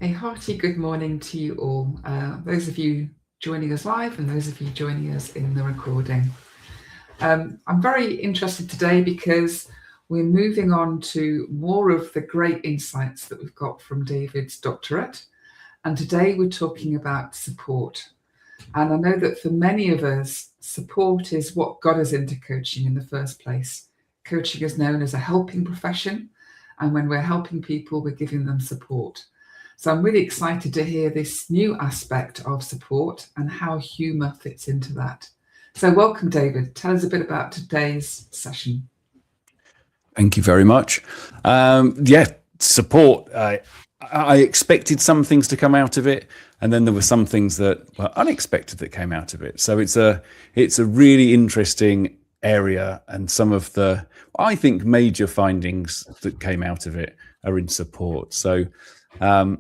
A hearty good morning to you all, those of you joining us live and those of you joining us in the recording. I'm very interested today because we're moving on to more of the great insights that we've got from David's doctorate. And today we're talking about support. And I know that for many of us, support is what got us into coaching in the first place. Coaching is known as a helping profession. And when we're helping people, we're giving them support. So I'm really excited to hear this new aspect of support and how humour fits into that. So welcome, David. Tell us a bit about today's session. Thank you very much. Support. I expected some things to come out of it, and then there were some things that were unexpected that came out of it. So it's a really interesting area, and some of the, I think, major findings that came out of it are in support. So I'm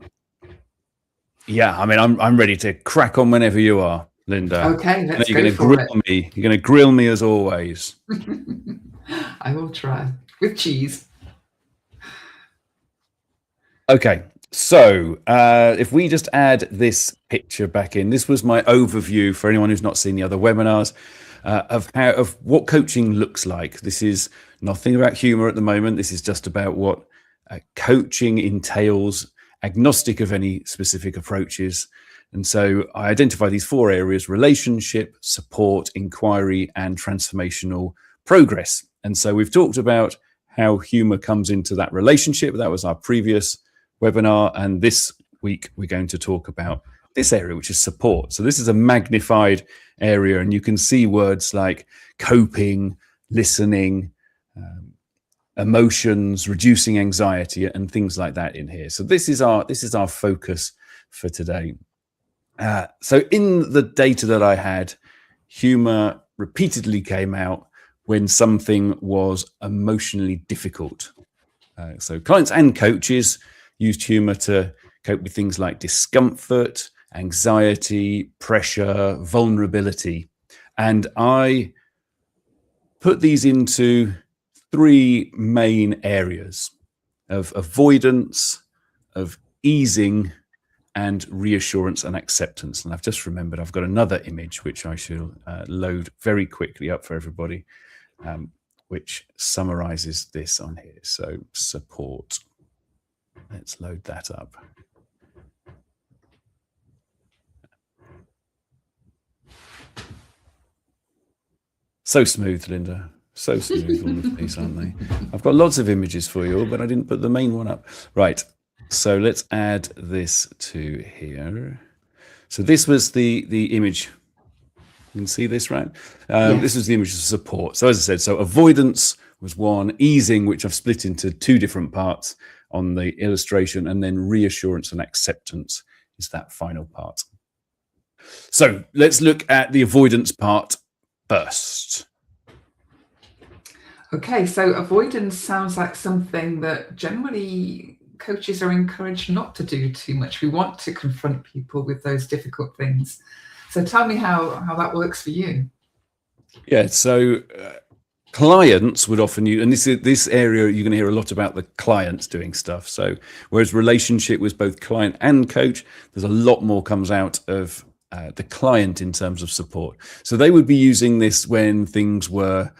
ready to crack on whenever you are, Linda. Okay, let's You're going to for grill me. You're going to grill me as always. I will try with cheese. Okay, so if we just add this picture back in, this was my overview for anyone who's not seen the other webinars of what coaching looks like. This is nothing about humour at the moment. This is just about what coaching entails, agnostic of any specific approaches. And so I identify these four areas: relationship, support, inquiry, and transformational progress. And so we've talked about how humour comes into that relationship. That was our previous webinar. And this week, we're going to talk about this area, which is support. So this is a magnified area, and you can see words like coping, listening, emotions, reducing anxiety, and things like that in here. So this is our focus for today. So in the data that I had, humour repeatedly came out when something was emotionally difficult. So clients and coaches used humour to cope with things like discomfort, anxiety, pressure, vulnerability. And I put these into three main areas of avoidance, of easing, and reassurance and acceptance. And I've just remembered I've got another image which I shall load very quickly up for everybody, which summarizes this on here. So support. Let's load that up. So smooth, Linda. So smooth, all of these, aren't they? I've got lots of images for you, but I didn't put the main one up. Right. So let's add this to here. So this was the image. You can see this, right? Yes. This is the image of support. So as I said, so avoidance was one, easing, which I've split into two different parts on the illustration, and then reassurance and acceptance is that final part. So let's look at the avoidance part first. Okay, so avoidance sounds like something that generally coaches are encouraged not to do too much. We want to confront people with those difficult things. So tell me how that works for you. Yeah, so clients would often use, and this area you're going to hear a lot about the clients doing stuff. So whereas relationship was both client and coach, there's a lot more comes out of the client in terms of support. So they would be using this when things were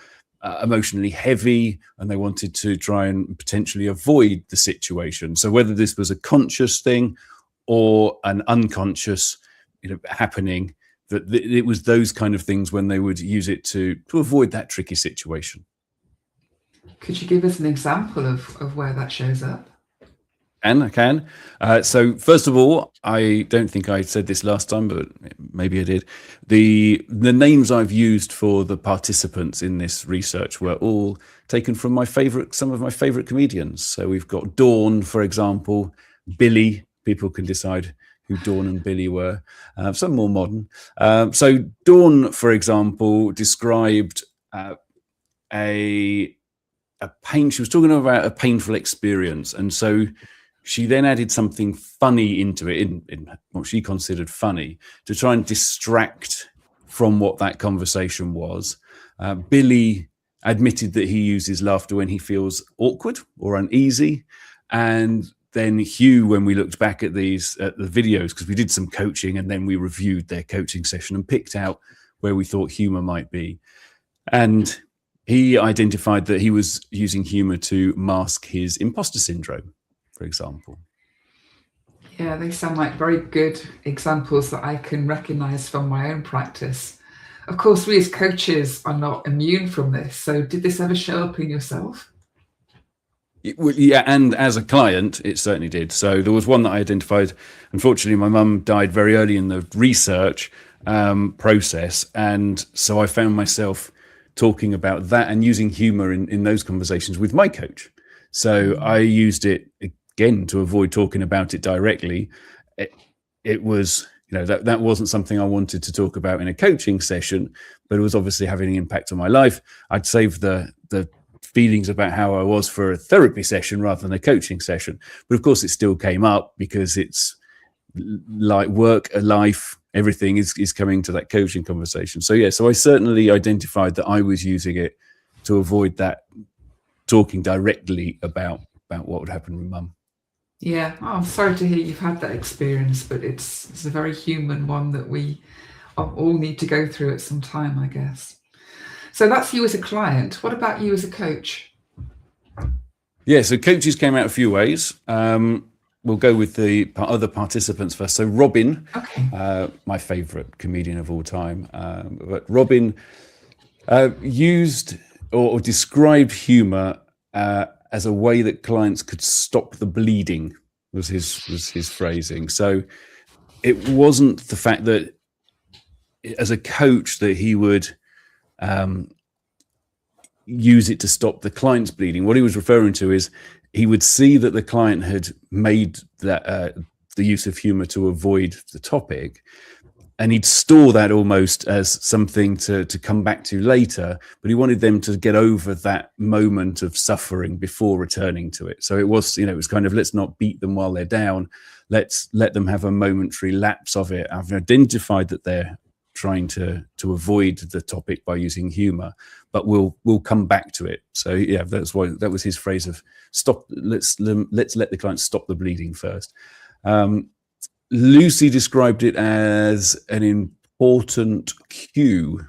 emotionally heavy and they wanted to try and potentially avoid the situation. So whether this was a conscious thing or an unconscious happening, that it was those kind of things when they would use it to avoid that tricky situation. Could you give us an example of where that shows up? I can. So first of all, I don't think I said this last time, but maybe I did. The names I've used for the participants in this research were all taken from some of my favorite comedians. So we've got Dawn, for example, Billy. People can decide who Dawn and Billy were. Some more modern. So Dawn, for example, described a pain. She was talking about a painful experience, and so she then added something funny into it, in what she considered funny, to try and distract from what that conversation was. Billy admitted that he uses laughter when he feels awkward or uneasy, and then Hugh, when we looked back at the videos, because we did some coaching and then we reviewed their coaching session and picked out where we thought humour might be. And he identified that he was using humour to mask his imposter syndrome, for example. Yeah, they sound like very good examples that I can recognise from my own practice. Of course, we as coaches are not immune from this. So did this ever show up in yourself? Yeah, and as a client, it certainly did. So there was one that I identified. Unfortunately, my mum died very early in the research process. And so I found myself talking about that and using humour in those conversations with my coach. So I used it again to avoid talking about it directly. It was, that wasn't something I wanted to talk about in a coaching session, but it was obviously having an impact on my life. I'd save the feelings about how I was for a therapy session rather than a coaching session. But of course, it still came up because it's like work, a life, everything is coming to that coaching conversation. So yeah, so I certainly identified that I was using it to avoid that talking directly about what would happen with mum. Yeah, I'm sorry to hear you've had that experience, but it's a very human one that we all need to go through at some time, I guess. So that's you as a client. What about you as a coach? Yeah, so coaches came out a few ways. We'll go with the other participants first. So Robin, okay. My favourite comedian of all time, but Robin used or described humour as a way that clients could stop the bleeding. Was his phrasing. So it wasn't the fact that as a coach that he would use it to stop the client's bleeding. What he was referring to is he would see that the client had made that the use of humor to avoid the topic, and he'd store that almost as something to come back to later, but he wanted them to get over that moment of suffering before returning to it. So it was, it was kind of, let's not beat them while they're down. Let's let them have a momentary lapse of it. I've identified that they're trying to avoid the topic by using humor, but we'll come back to it. So yeah, that was his phrase of stop. Let's let the client stop the bleeding first. Lucy described it as an important cue,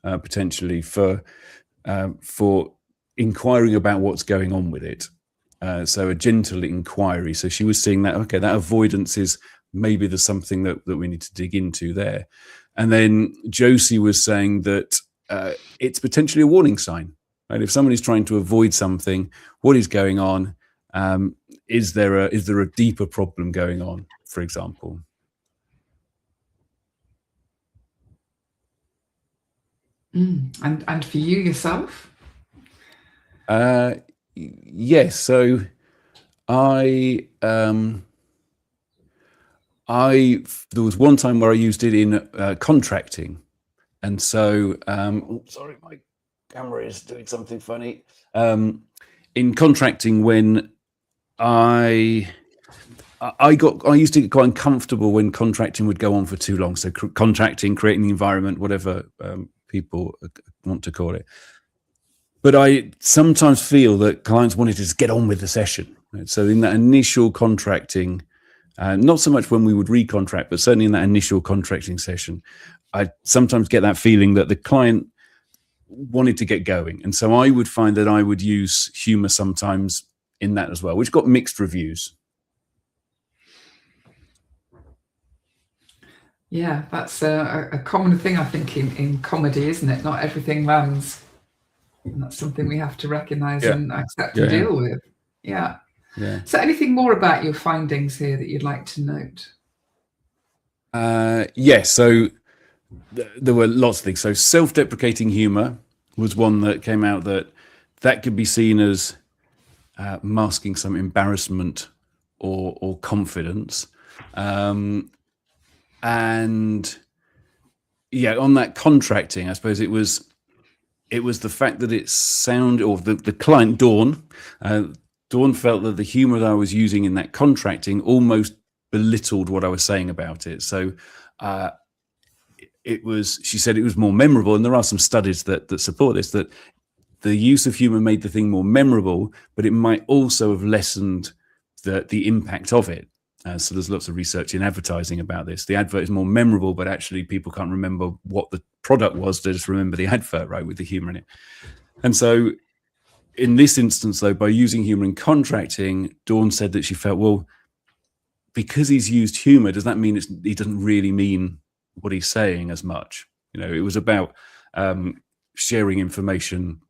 potentially for inquiring about what's going on with it. So a gentle inquiry. So she was seeing that, okay, that avoidance is maybe there's something that we need to dig into there. And then Josie was saying that it's potentially a warning sign. Right? If somebody's trying to avoid something, what is going on? Is there a deeper problem going on, for example? And for you yourself? Yes. So there was one time where I used it in contracting, and so sorry, my camera is doing something funny. In contracting, when I used to get quite uncomfortable when contracting would go on for too long. So contracting, creating the environment, whatever people want to call it. But I sometimes feel that clients wanted to just get on with the session. Right? So in that initial contracting, not so much when we would recontract, but certainly in that initial contracting session, I sometimes get that feeling that the client wanted to get going. And so I would find that I would use humor sometimes in that as well, which got mixed reviews. Yeah, that's a common thing, I think, in comedy, isn't it? Not everything lands. And that's something we have to recognize and accept and deal with. Yeah. So anything more about your findings here that you'd like to note? Yes. So there were lots of things. So self-deprecating humor was one that came out that could be seen as masking some embarrassment or confidence. And yeah, on that contracting, I suppose it was the fact that it sounded, or the client, Dawn felt that the humor that I was using in that contracting almost belittled what I was saying about it. So she said it was more memorable, and there are some studies that support this, that the use of humor made the thing more memorable, but it might also have lessened the impact of it. So there's lots of research in advertising about this. The advert is more memorable, but actually people can't remember what the product was. They just remember the advert, right, with the humor in it. And so in this instance, though, by using humor in contracting, Dawn said that she felt, well, because he's used humor, does that mean he doesn't really mean what he's saying as much? It was about sharing information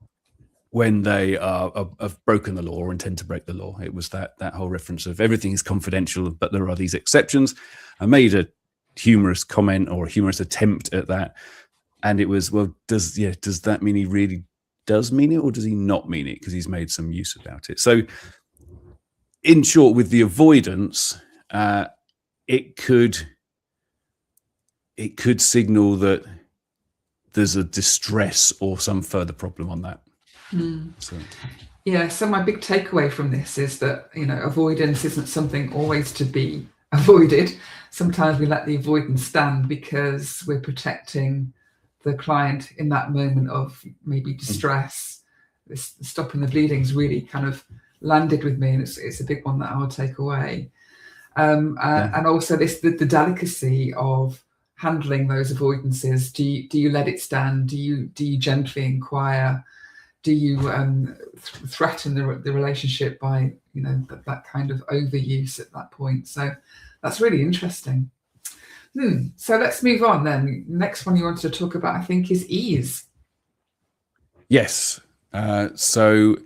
when they have broken the law or intend to break the law. It was that whole reference of everything is confidential, but there are these exceptions. I made a humorous comment or a humorous attempt at that, and it was, well, does that mean he really does mean it, or does he not mean it because he's made some use about it? So in short, with the avoidance, it could signal that there's a distress or some further problem on that. So my big takeaway from this is that avoidance isn't something always to be avoided. Sometimes we let the avoidance stand because we're protecting the client in that moment of maybe distress. This stopping the bleeding's really kind of landed with me, and it's a big one that I'll take away. And also the delicacy of handling those avoidances. Do you let it stand? Do you gently inquire? Do you threaten the relationship by that kind of overuse at that point? So that's really interesting. So let's move on then. Next one you wanted to talk about, I think, is ease. Yes. So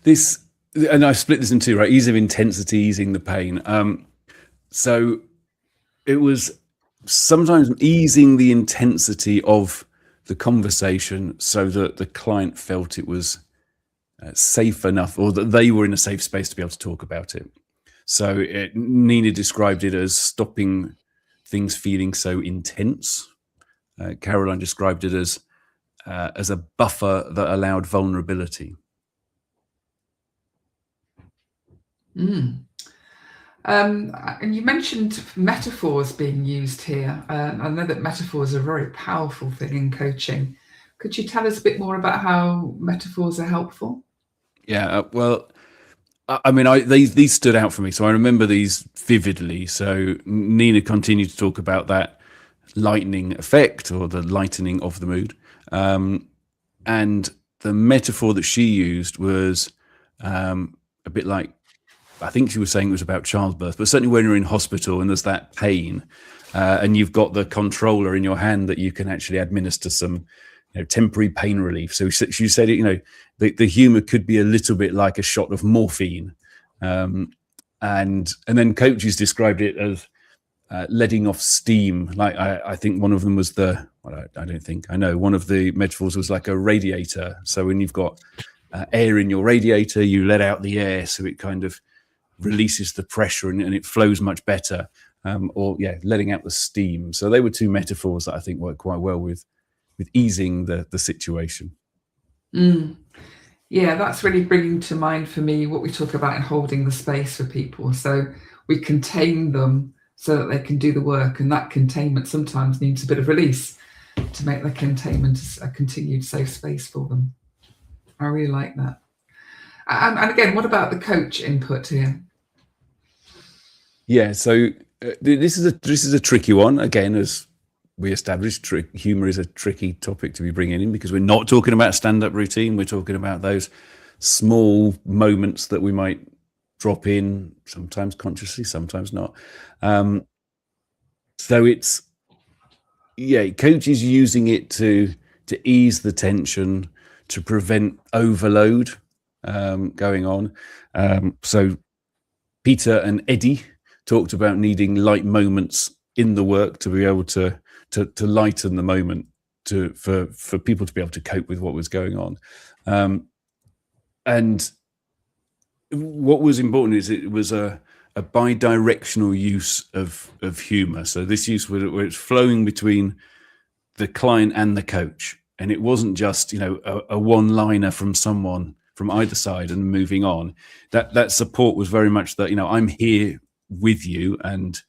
this, and I split this in two, right? Ease of intensity, easing the pain. So it was sometimes easing the intensity of the conversation so that the client felt it was safe enough, or that they were in a safe space to be able to talk about it. So Nina described it as stopping things feeling so intense. Caroline described it as a buffer that allowed vulnerability. And you mentioned metaphors being used here. I know that metaphors are a very powerful thing in coaching. Could you tell us a bit more about how metaphors are helpful? Yeah, well, I mean, these stood out for me. So I remember these vividly. So Nina continued to talk about that lightning effect, or the lightening of the mood. And the metaphor that she used was a bit like, I think she was saying it was about childbirth, but certainly when you're in hospital and there's that pain, and you've got the controller in your hand that you can actually administer some temporary pain relief. So she said, the humor could be a little bit like a shot of morphine. And then coaches described it as letting off steam. Like I think one of them was one of the metaphors was like a radiator. So when you've got air in your radiator, you let out the air, so it kind of releases the pressure and it flows much better. Letting out the steam. So they were two metaphors that I think work quite well with easing the situation. Yeah, that's really bringing to mind for me what we talk about in holding the space for people. So we contain them so that they can do the work, and that containment sometimes needs a bit of release to make the containment a continued safe space for them. I really like that. And again, what about the coach input here? Yeah, so this is a tricky one. Again, as we established, humor is a tricky topic to be bringing in, because we're not talking about stand-up routine. We're talking about those small moments that we might drop in, sometimes consciously, sometimes not. So it's, coaches using it to ease the tension, to prevent overload going on. So Peter and Eddie talked about needing light moments in the work to be able to lighten the moment for people to be able to cope with what was going on. And what was important is it was a bi-directional use of humor. So this use where it's flowing between the client and the coach, and it wasn't just a one-liner from someone from either side and moving on. That support was very much that I'm here with you, and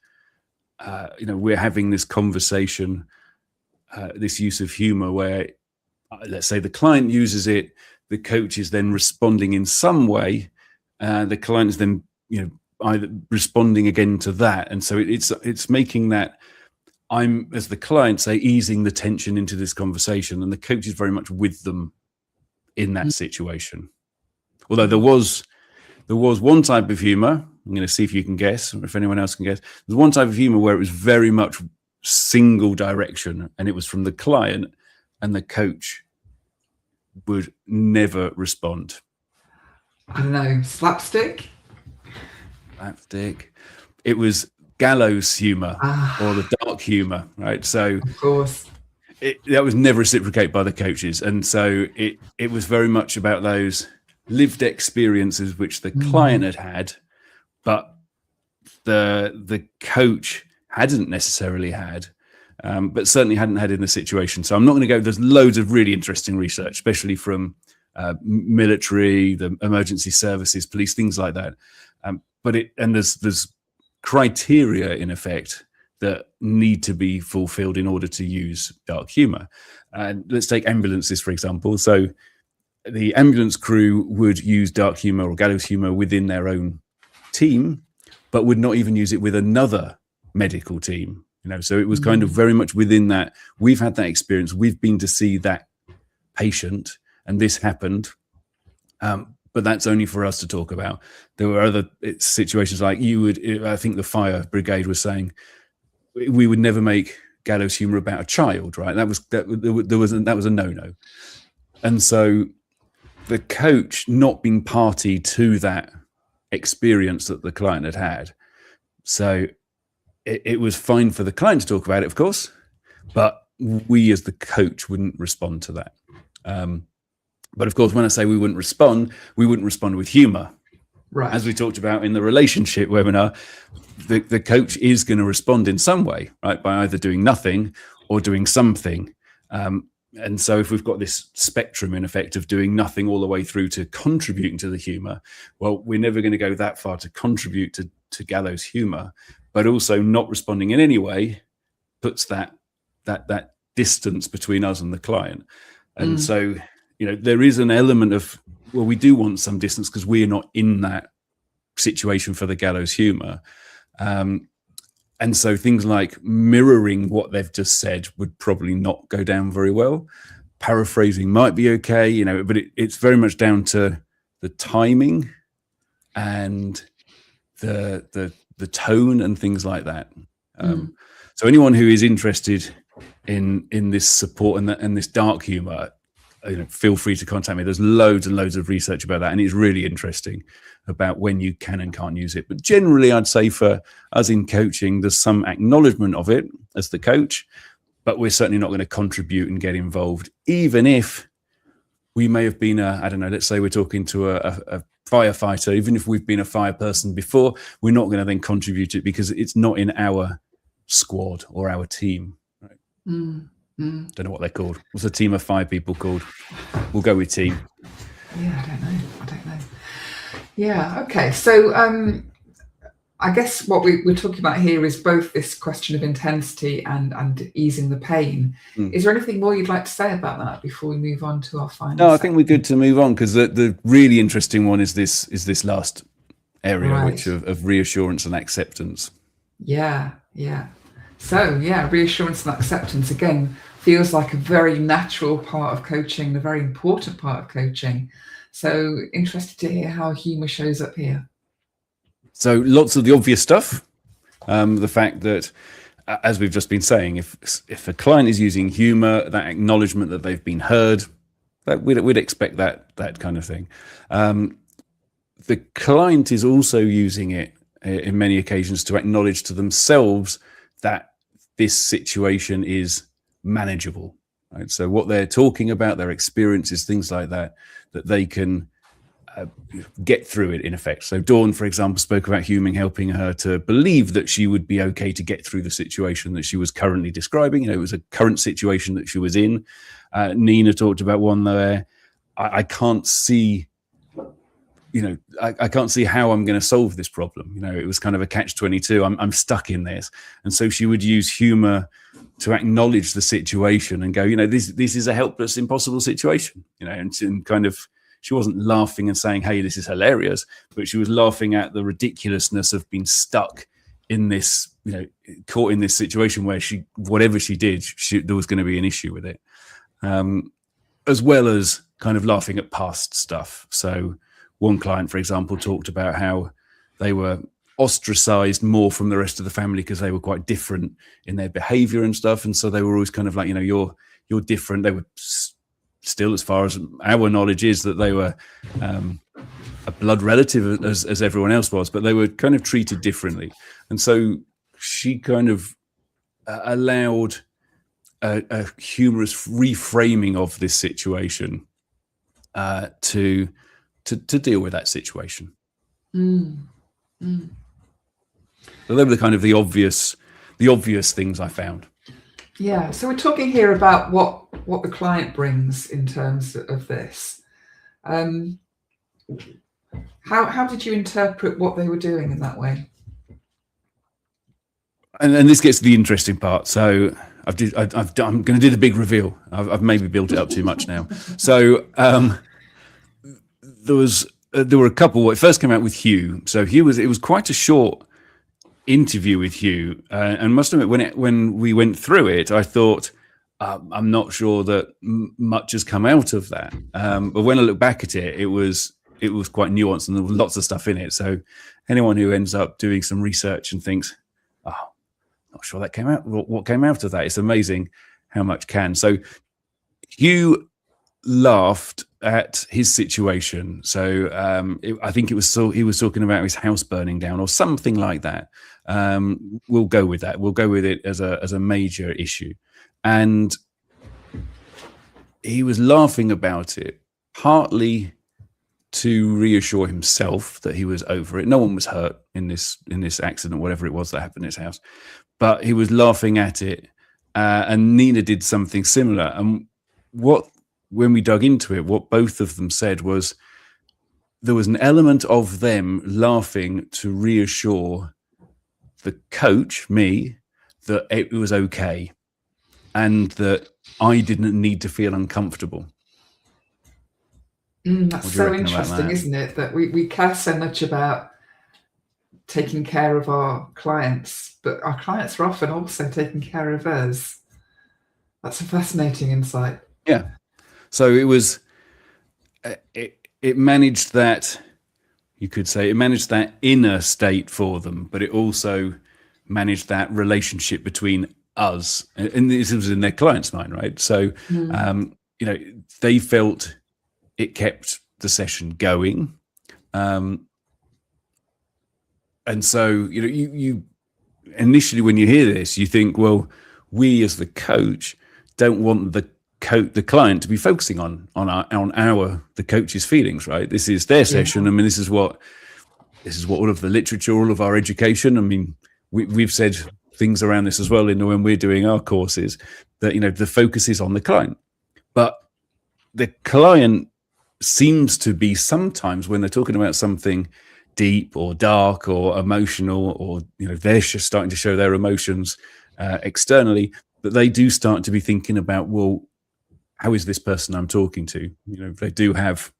we're having this conversation, this use of humor where let's say the client uses it, the coach is then responding in some way the client is then, either responding again to that. And so it's making that I'm, as the client, say, easing the tension into this conversation, and the coach is very much with them in that situation. Although there was one type of humor, I'm going to see if you can guess, or if anyone else can guess. There's one type of humor where it was very much single direction, and it was from the client, and the coach would never respond. I don't know, slapstick? Slapstick. It was gallows humor or the dark humor, right? So of course, that was never reciprocated by the coaches, and so it was very much about those lived experiences which the client had, but the coach hadn't necessarily had, but certainly hadn't had in the situation. So I'm not going to go. There's loads of really interesting research, especially from military, the emergency services, police, things like that. But there's criteria in effect that need to be fulfilled in order to use dark humor. And let's take ambulances, for example. So the ambulance crew would use dark humor or gallows humor within their own team, but would not even use it with another medical team. So it was kind of very much within that. We've had that experience. We've been to see that patient, and this happened. But that's only for us to talk about. There were other situations like I think the fire brigade was saying, we would never make gallows humor about a child, right? That was a no-no. And so the coach not being party to that experience that the client had had. So it was fine for the client to talk about it, of course, but we as the coach wouldn't respond to that. But of course, when I say we wouldn't respond with humor. Right. As we talked about in the relationship webinar, the coach is going to respond in some way, right? By either doing nothing or doing something. And so if we've got this spectrum in effect of doing nothing all the way through to contributing to the humor, well, we're never going to go that far to contribute to gallows humor, but also not responding in any way puts that distance between us and the client. And so, there is an element of, well, we do want some distance because we are not in that situation for the gallows humor. And so things like mirroring what they've just said would probably not go down very well. Paraphrasing might be okay, but it's very much down to the timing and the tone and things like that. So anyone who is interested in this support and this dark humor, feel free to contact me. There's loads and loads of research about that, and it's really interesting about when you can and can't use it. But generally, I'd say for us in coaching, there's some acknowledgement of it as the coach, but we're certainly not going to contribute and get involved, even if we may have been let's say we're talking to a firefighter, even if we've been a fire person before, we're not going to then contribute it because it's not in our squad or our team. Right? Don't know what they're called. What's a team of 5 people called? We'll go with team. Yeah, I don't know. Yeah, okay. So I guess what we're talking about here is both this question of intensity and easing the pain. Is there anything more you'd like to say about that before we move on to our final No, I think we're good to move on, because the really interesting one is this last area, right, which of reassurance and acceptance. Yeah. So, reassurance and acceptance, again, feels like a very natural part of coaching, a very important part of coaching. So interested to hear how humour shows up here. So lots of the obvious stuff. The fact that, as we've just been saying, if a client is using humour, that acknowledgement that they've been heard, that we'd expect that kind of thing. The client is also using it in many occasions to acknowledge to themselves that this situation is manageable, right? So what they're talking about, their experiences, things like that they can get through it in effect. So Dawn, for example, spoke about Humour helping her to believe that she would be okay to get through the situation that she was currently describing. It was a current situation that she was in. Nina talked about one where I can't see, I can't see how I'm going to solve this problem. It was kind of a catch-22. I'm stuck in this. And so she would use humour to acknowledge the situation and go, this is a helpless, impossible situation, and kind of wasn't laughing and saying, "Hey, this is hilarious," but she was laughing at the ridiculousness of being stuck in this, caught in this situation where whatever she did, there was going to be an issue with it, as well as kind of laughing at past stuff. So one client, for example, talked about how they were ostracized more from the rest of the family because they were quite different in their behavior and stuff, and so they were always kind of like, you're different. They were still, as far as our knowledge is, that they were a blood relative as everyone else was, but they were kind of treated differently. And so she kind of allowed a humorous reframing of this situation to deal with that situation. So they were kind of the obvious things I found. Yeah. So we're talking here about what the client brings in terms of this. How did you interpret what they were doing in that way? And this gets to the interesting part. So I'm going to do the big reveal. I've maybe built it up too much now. So there were a couple. It first came out with Hugh. So it was quite a short interview with Hugh, and must admit, when we went through it, I thought, I'm not sure that much has come out of that. But when I look back at it, it was quite nuanced and there was lots of stuff in it. So anyone who ends up doing some research and thinks, oh, not sure that came out, what came out of that, it's amazing how much can. So Hugh laughed at his situation. So I think he was talking about his house burning down or something like that. We'll go with that. We'll go with it as a major issue. And he was laughing about it, partly to reassure himself that he was over it. No one was hurt in this accident, whatever it was that happened in his house. But he was laughing at it, and Nina did something similar. And when we dug into it, what both of them said was there was an element of them laughing to reassure the coach, me, that it was okay and that I didn't need to feel uncomfortable. That's so interesting, isn't it? That we care so much about taking care of our clients, but our clients are often also taking care of us. That's a fascinating insight. Yeah. So it was, it managed that, you could say, it managed that inner state for them, but it also managed that relationship between us. And this was in their client's mind, right? So, they felt it kept the session going. And so, you initially, when you hear this, you think, well, we as the coach don't want the client to be focusing on the coach's feelings, right? This is their session. I mean, this is what all of the literature, all of our education. I mean, we've said things around this as well when we're doing our courses, that the focus is on the client, but the client seems to be sometimes, when they're talking about something deep or dark or emotional, or they're just starting to show their emotions externally, that they do start to be thinking about, well, how is this person I'm talking to? They do have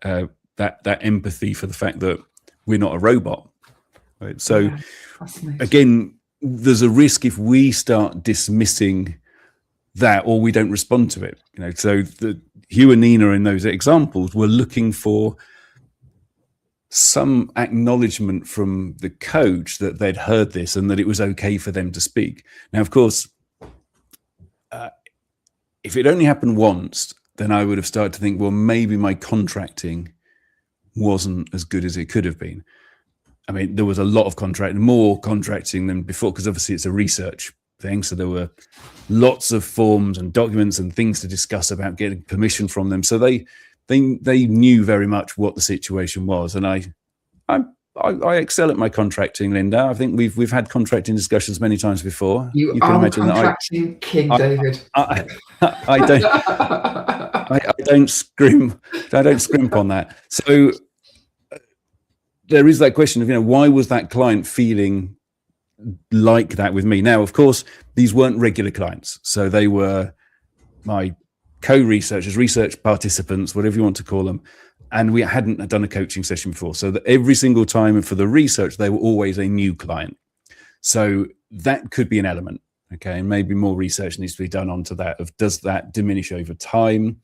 that empathy for the fact that we're not a robot, right? So again, there's a risk if we start dismissing that or we don't respond to it. So Hugh and Nina in those examples were looking for some acknowledgement from the coach that they'd heard this and that it was okay for them to speak. Now, of course, if it only happened once, then I would have started to think, well, maybe my contracting wasn't as good as it could have been. I mean, there was a lot of more contracting than before, because obviously it's a research thing. So there were lots of forms and documents and things to discuss about getting permission from them. So they knew very much what the situation was. And I excel at my contracting, Linda. I think we've had contracting discussions many times before. You can imagine contracting king, David. I don't scrimp on that. So there is that question of, why was that client feeling like that with me? Now, of course, these weren't regular clients. So they were my co-researchers, research participants, whatever you want to call them. and we hadn't done a coaching session before. So that every single time, and for the research, they were always a new client. So that could be an element. Okay, and maybe more research needs to be done onto that. Of does that diminish over time?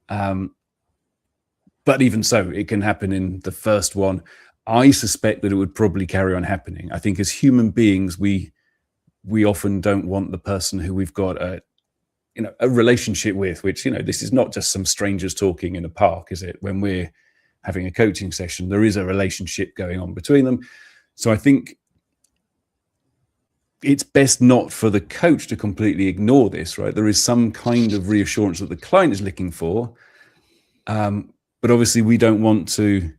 But even so, it can happen in the first one. I suspect that it would probably carry on happening. I think as human beings, we often don't want the person who we've got a relationship with, which, this is not just some strangers talking in a park, is it? When we're having a coaching session, there is a relationship going on between them. So I think it's best not for the coach to completely ignore this, right? There is some kind of reassurance that the client is looking for. But obviously we don't want to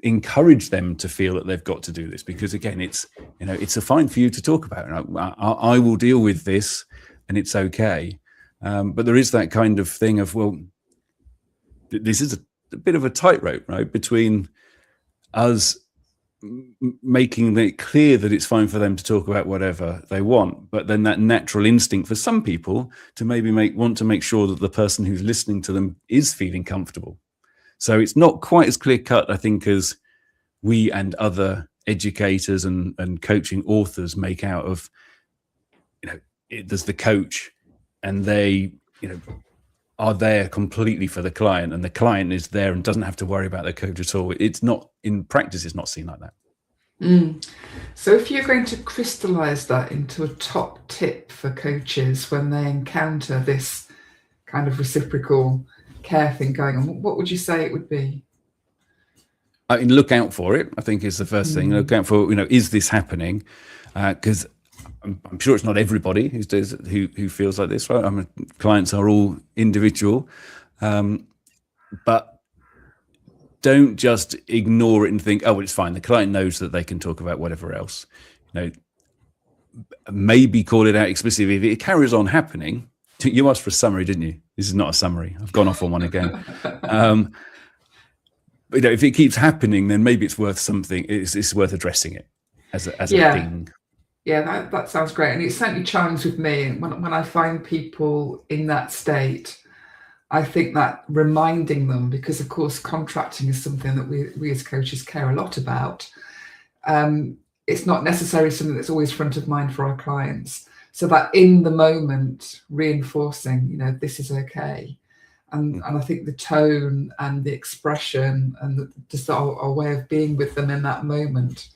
encourage them to feel that they've got to do this, because again, it's a fine for you to talk about. I will deal with this and it's okay. But there is that kind of thing of, well, this is a bit of a tightrope, right? Between us making it clear that it's fine for them to talk about whatever they want, but then that natural instinct for some people to maybe want to make sure that the person who's listening to them is feeling comfortable. So it's not quite as clear cut, I think, as we and other educators and coaching authors make out of, there's the coach and they, are there completely for the client, and the client is there and doesn't have to worry about their coach at all. It's not, in practice, it's not seen like that. So if you're going to crystallize that into a top tip for coaches when they encounter this kind of reciprocal care thing going on, what would you say it would be? I mean, look out for it, I think, is the first thing. Look out for, is this happening? Because I'm sure it's not everybody who feels like this, right? Clients are all individual, but don't just ignore it and think, oh, it's fine. The client knows that they can talk about whatever else. Maybe call it out explicitly if it carries on happening. You asked for a summary, didn't you? This is not a summary. I've gone off on one again. But if it keeps happening, then maybe it's worth something. It's worth addressing it as a thing. Yeah, that sounds great. And it certainly chimes with me. When I find people in that state, I think that reminding them, because of course contracting is something that we as coaches care a lot about. It's not necessarily something that's always front of mind for our clients. So that in the moment, reinforcing, this is okay. And I think the tone and the expression and just our way of being with them in that moment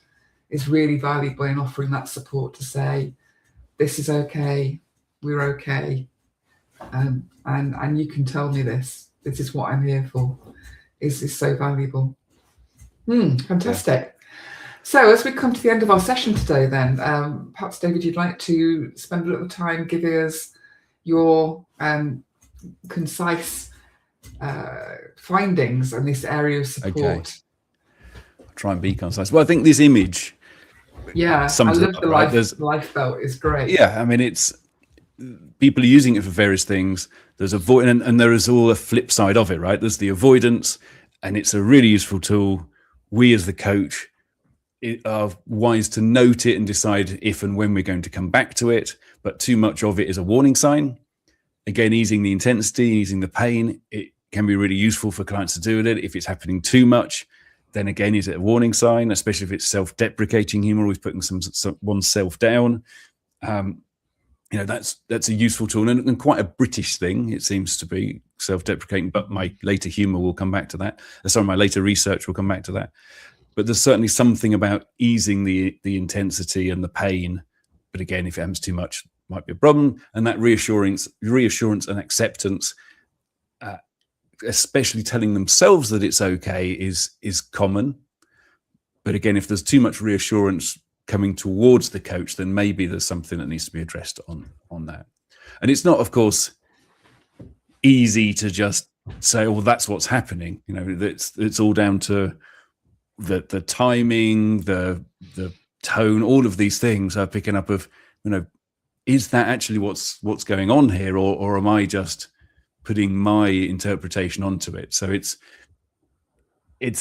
is really valuable in offering that support to say, this is okay, we're okay. And you can tell me this is what I'm here for, is so valuable. Fantastic. Yeah. So as we come to the end of our session today then, perhaps David, you'd like to spend a little time giving us your concise findings on this area of support. Okay. I'll try and be concise. Well, I think this image, I love the life belt is great. Yeah, I mean, it's people are using it for various things. There's avoidance, and there is all a flip side of it, right? There's the avoidance, and it's a really useful tool. We as the coach are wise to note it and decide if and when we're going to come back to it, but too much of it is a warning sign. Again, easing the intensity, easing the pain, it can be really useful for clients to do it. If it's happening too much, then again, is it a warning sign, especially if it's self-deprecating humor, always putting oneself down. That's a useful tool and quite a British thing, it seems to be, self-deprecating, but my later humor will come back to that. My later research will come back to that. But there's certainly something about easing the intensity and the pain. But again, if it happens too much, might be a problem. And that reassurance and acceptance, especially telling themselves that it's okay, is common. But again, if there's too much reassurance coming towards the coach, then maybe there's something that needs to be addressed on that. And it's not, of course, easy to just say, well, that's what's happening. It's all down to the timing, the tone, all of these things are picking up of, is that actually what's going on here, or am I just putting my interpretation onto it? So it's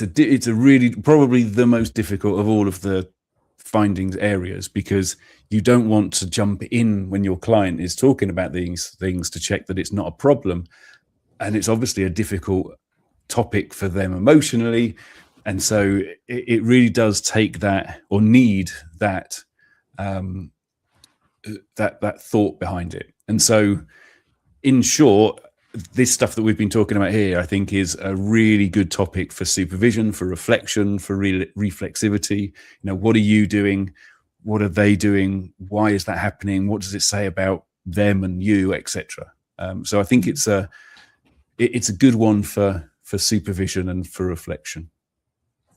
a really probably the most difficult of all of the findings areas, because you don't want to jump in when your client is talking about these things to check that it's not a problem. And it's obviously a difficult topic for them emotionally. And so it really does take that, or need that, that thought behind it. And so, in short, this stuff that we've been talking about here, I think, is a really good topic for supervision, for reflection, for reflexivity. You know, what are you doing? What are they doing? Why is that happening? What does it say about them and you, etc.? So I think it's a good one for supervision and for reflection.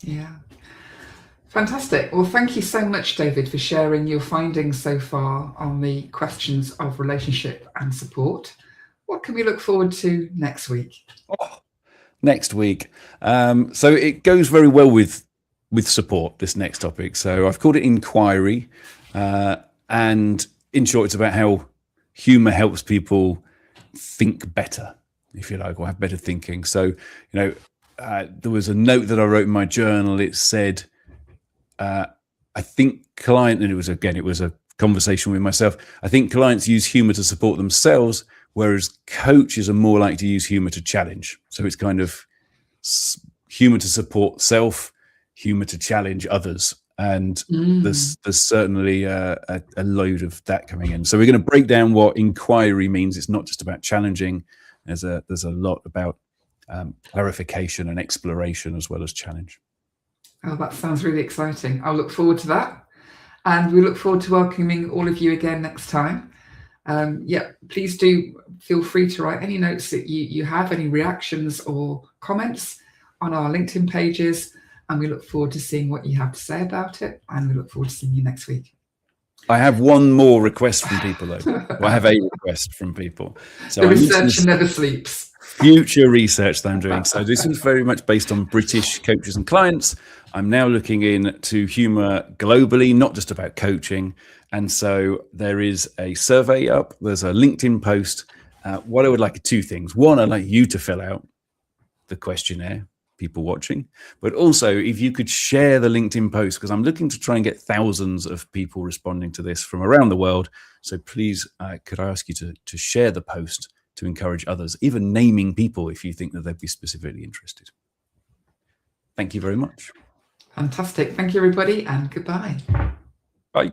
Yeah. Fantastic. Well, thank you so much, David, for sharing your findings so far on the questions of relationship and support. What can we look forward to next week? Next week. So it goes very well with support, this next topic. So I've called it inquiry. And in short, it's about how humour helps people think better, if you like, or have better thinking. So, you know, there was a note that I wrote in my journal. It said, I think and it was a conversation with myself. I think clients use humour to support themselves, whereas coaches are more likely to use humour to challenge. So it's kind of humour to support self, humour to challenge others. And there's certainly a load of that coming in. So we're going to break down what inquiry means. It's not just about challenging. There's a lot about clarification and exploration as well as challenge. Oh, that sounds really exciting. I'll look forward to that. And we look forward to welcoming all of you again next time. Please do feel free to write any notes that you have, any reactions or comments on our LinkedIn pages. And we look forward to seeing what you have to say about it. And we look forward to seeing you next week. I have one more request from people, though. I have a request from people. So the researcher never sleeps. Future research that I'm doing. So this is very much based on British coaches and clients. I'm now looking into humour globally, not just about coaching. And so there is a survey up. There's a LinkedIn post. What I would like are two things. One, I'd like you to fill out the questionnaire, people watching. But also, if you could share the LinkedIn post, because I'm looking to try and get thousands of people responding to this from around the world. So please, could I ask you to share the post to encourage others, even naming people if you think that they'd be specifically interested. Thank you very much. Fantastic. Thank you, everybody, and goodbye. Bye.